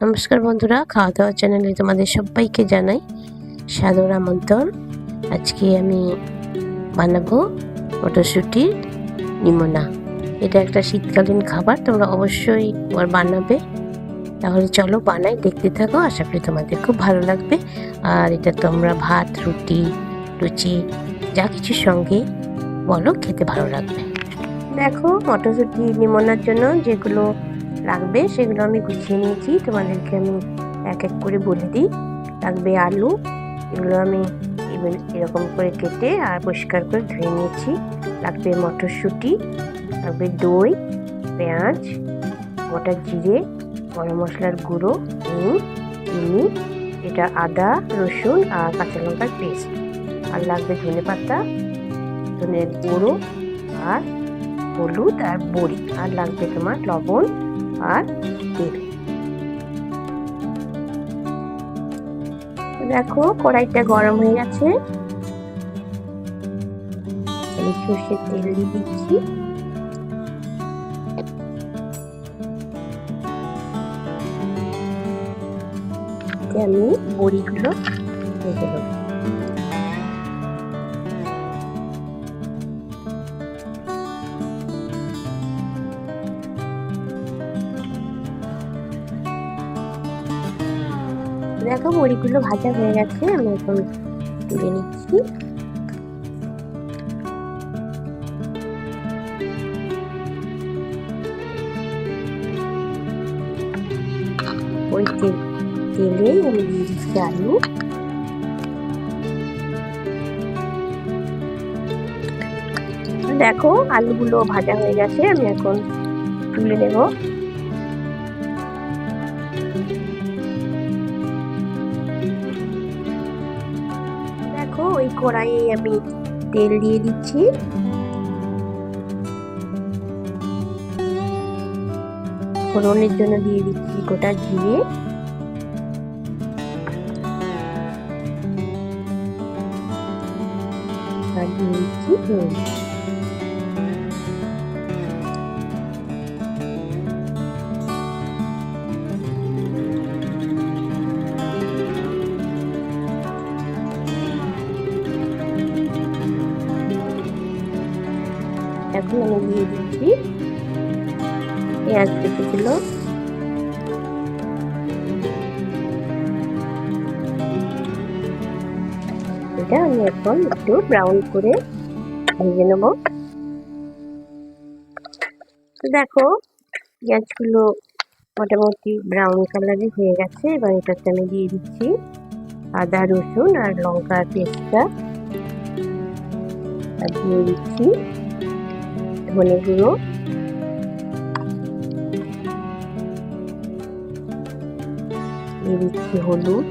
নমস্কার বন্ধুরা, খাওয়া দাওয়া চ্যানেলে তোমাদের সবাইকে জানাই সাদর আমন্ত্রণ। আজকে আমি বানাবো মটরশুটির নিমোনা। এটা একটা শীতকালীন খাবার, তোমরা অবশ্যই বানাবে। তাহলে চলো বানাই, দেখতে থাকো, আশা করি তোমাদের খুব ভালো লাগবে। আর এটা তোমরা ভাত, রুটি, লুচি যা কিছুর সঙ্গে বলো খেতে ভালো লাগবে। দেখো, মটরশুটি নিমোনার জন্য যেগুলো লাগবে সেগুলো আমি গুছিয়ে নিয়েছি, তোমাদেরকে আমি এক এক করে বলে দিই। লাগবে আলু, এগুলো আমি এরকম করে কেটে আর পরিষ্কার করে ধুয়ে নিয়েছি। লাগবে মটরশুঁটি, লাগবে দই, পেঁয়াজ, গোটা জিরে, গরম মশলার গুঁড়ো, নুন, চিনি, এটা আদা, রসুন আর কাঁচা লঙ্কার পেস্ট। আর লাগবে ধনেপাতা, ধনের গুঁড়ো আর হলুদ আর বড়ি। আর লাগবে তোমার লবণ আর তেল। দেখো, কড়াইটা গরম হয়ে গেছে, আমি সর্ষের তেল দিয়ে দিচ্ছি। আমি বড়িগুলো ভেজে নেব। দেখো, বড়িগুলো ভাজা হয়ে গেছে, আমি এখন তুলে নিচ্ছি। ওই তেলে আমি দিয়ে দিচ্ছি আলু। দেখো, আলুগুলো ভাজা হয়ে গেছে, আমি এখন তুলে নেব। দেখো, ওই কড়াইয়ে আমি তেল দিয়ে দিচ্ছি। ফোড়নের জন্য দিয়ে দিচ্ছি গোটা জিরে, আর দিয়ে দিচ্ছি নুন। এখন আমি দিয়ে দিচ্ছি পেঁয়াজ কেটেছিল, এটা আমি এখন একটু ব্রাউন করে ভেজে নেব। দেখো, পেঁয়াজগুলো মোটামুটি ব্রাউন কালারে হয়ে গেছে। এবার এটাতে আমি দিয়ে দিচ্ছি আদা, রসুন আর লঙ্কার পেস্টটা, আর দিয়ে দিচ্ছি ধনে গুঁড়ো, দিয়ে দিচ্ছি হলুদ,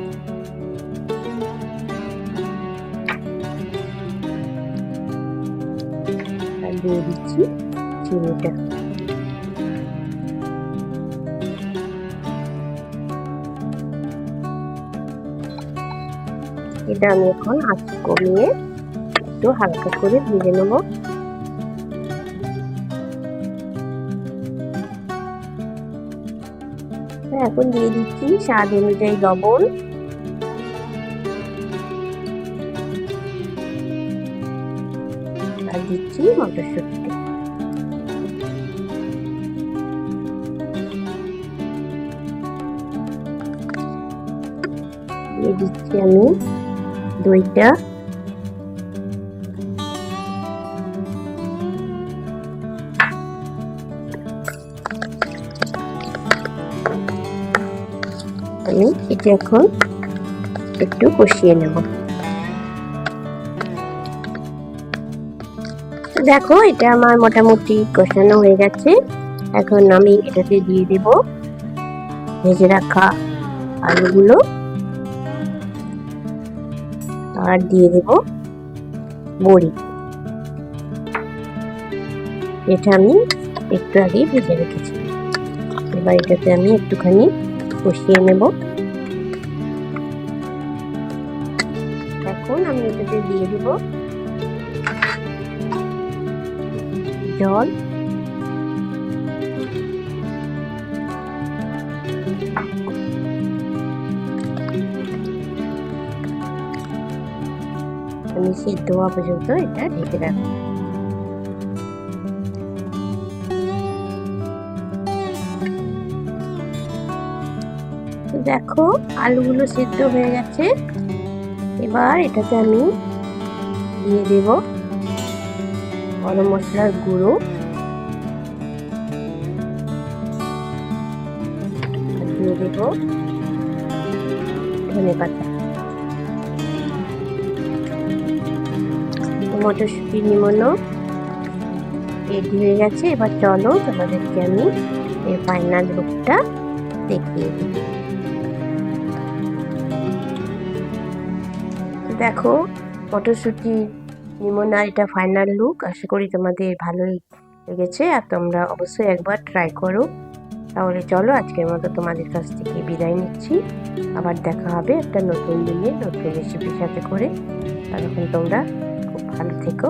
আর দিয়ে দিচ্ছি চিনিটা। এটা আমি এখন আঁচ কমিয়ে একটু হালকা করে ভেজে নেব। এখন দিয়ে দিচ্ছি স্বাদ অনুযায়ী লবণ, আর দিচ্ছি মটরশুঁটি। দিয়ে দিচ্ছি আমি দইটা, আমি এটা এখন একটু কষিয়ে নেব। দেখো, এটা আমার মোটামুটি কষানো হয়ে গেছে। এখন আমি এটাতে দিয়ে দেব ভেজে রাখা আলুগুলো, আর দিয়ে দেব বড়ি। এটা আমি একটু আগে ভেজে রেখেছি। এবার এটাতে আমি একটুখানি কষিয়ে নেব। এখন আমি এটাতে দিয়ে দেব জল, সিদ্ধ হওয়া পর্যন্ত এটা ঢেকে রাখবো। দেখো আলুগুলো সিদ্ধ হয়ে গেছে। এবার এটাতে আমি দিয়ে দেব গরম মশলার গুঁড়ো, দিয়ে দেব ধনে পাতা। মটরশুঁটি নিমোনো রেডি হয়ে গেছে। এবার চলো তোমাদেরকে আমি এর ফাইনাল লুকটা দেখিয়ে দিই। দেখো মটরশুঁটি নিমোনা এটা ফাইনাল লুক। আশা করি তোমাদের ভালোই লেগেছে আর তোমরা অবশ্যই একবার ট্রাই করো। তাহলে চলো আজকের মতো তোমাদের কাছ থেকে বিদায় নিচ্ছি। আবার দেখা হবে একটা নতুন দিনে নতুন রেসিপির সাথে করে। ততক্ষণ তোমরা খুব ভালো থেকো।